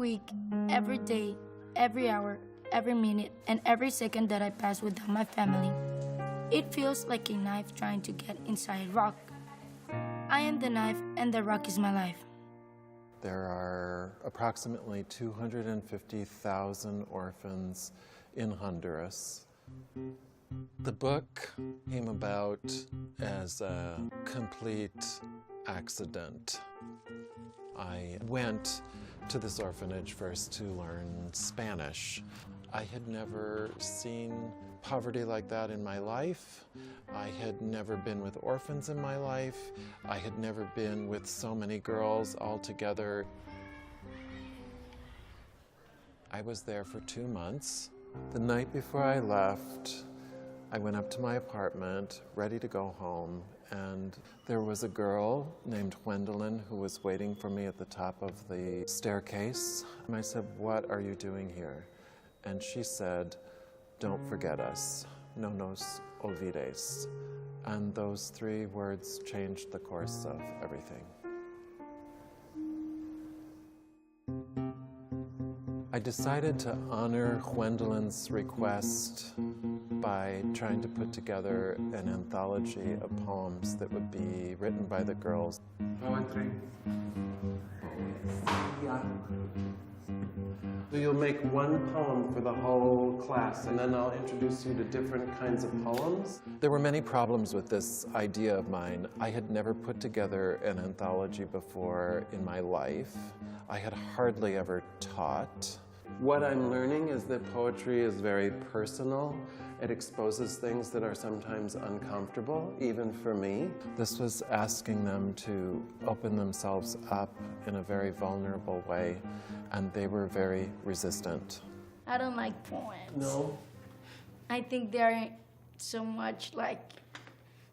week, every day, every hour, every minute, and every second that I pass without my family, it feels like a knife trying to get inside a rock. I am the knife, and the rock is my life. There are approximately 250,000 orphans in Honduras. The book came about as a complete accident. I went to this orphanage first to learn Spanish. I had never seen poverty like that in my life. I had never been with orphans in my life. I had never been with so many girls all together. I was there for 2 months. The night before I left, I went up to my apartment, ready to go home, and there was a girl named Gwendolyn who was waiting for me at the top of the staircase. And I said, "What are you doing here?" And she said, "Don't forget us. No nos olvides." And those 3 words changed the course of everything. I decided to honor Gwendolyn's request by trying to put together an anthology of poems that would be written by the girls. Poetry. So you'll make one poem for the whole class, and then I'll introduce you to different kinds of poems. There were many problems with this idea of mine. I had never put together an anthology before in my life. I had hardly ever taught. What I'm learning is that poetry is very personal. It exposes things that are sometimes uncomfortable, even for me. This was asking them to open themselves up in a very vulnerable way, and they were very resistant. I don't like poems. No? I think they're so much like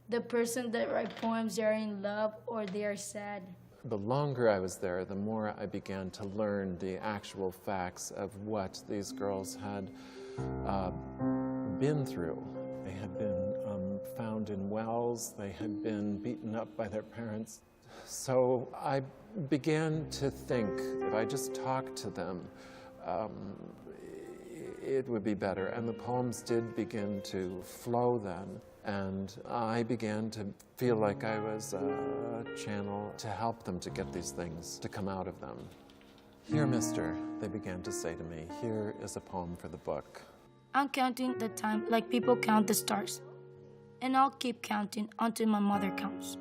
the person that writes poems, they're in love or they're sad. The longer I was there, the more I began to learn the actual facts of what these girls had been through. They had been found in wells, they had been beaten up by their parents. So I began to think if I just talked to them, it would be better. And the poems did begin to flow then. And I began to feel like I was a channel to help them to get these things to come out of them. "Here, mister," they began to say to me, "here is a poem for the book." I'm counting the time like people count the stars. And I'll keep counting until my mother counts.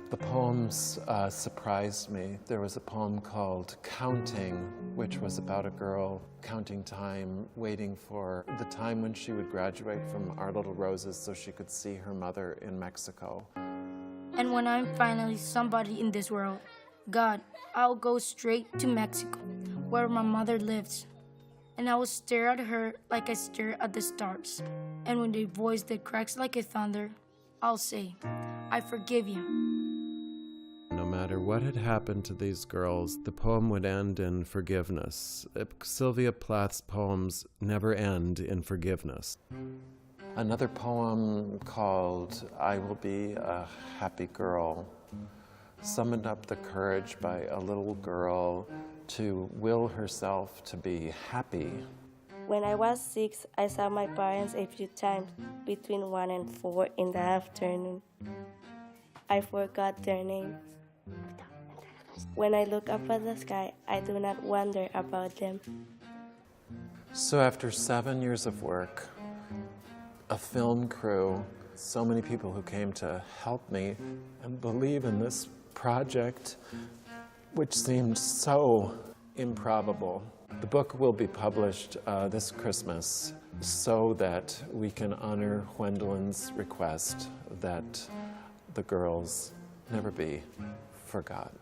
The poems surprised me. There was a poem called Counting, which was about a girl counting time, waiting for the time when she would graduate from Our Little Roses so she could see her mother in Mexico. And when I'm finally somebody in this world, God, I'll go straight to Mexico, where my mother lives. And I will stare at her like I stare at the stars. And with a voice that cracks like a thunder, I'll say, "I forgive you." No matter what had happened to these girls, the poem would end in forgiveness. Sylvia Plath's poems never end in forgiveness. Another poem called I Will Be a Happy Girl summoned up the courage by a little girl to will herself to be happy. When I was 6, I saw my parents a few times between 1 and 4 in the afternoon. I forgot their names. When I look up at the sky, I do not wonder about them. So after 7 years of work, a film crew, so many people who came to help me and believe in this project, which seemed so improbable. The book will be published this Christmas so that we can honor Gwendolyn's request that the girls never be forgotten.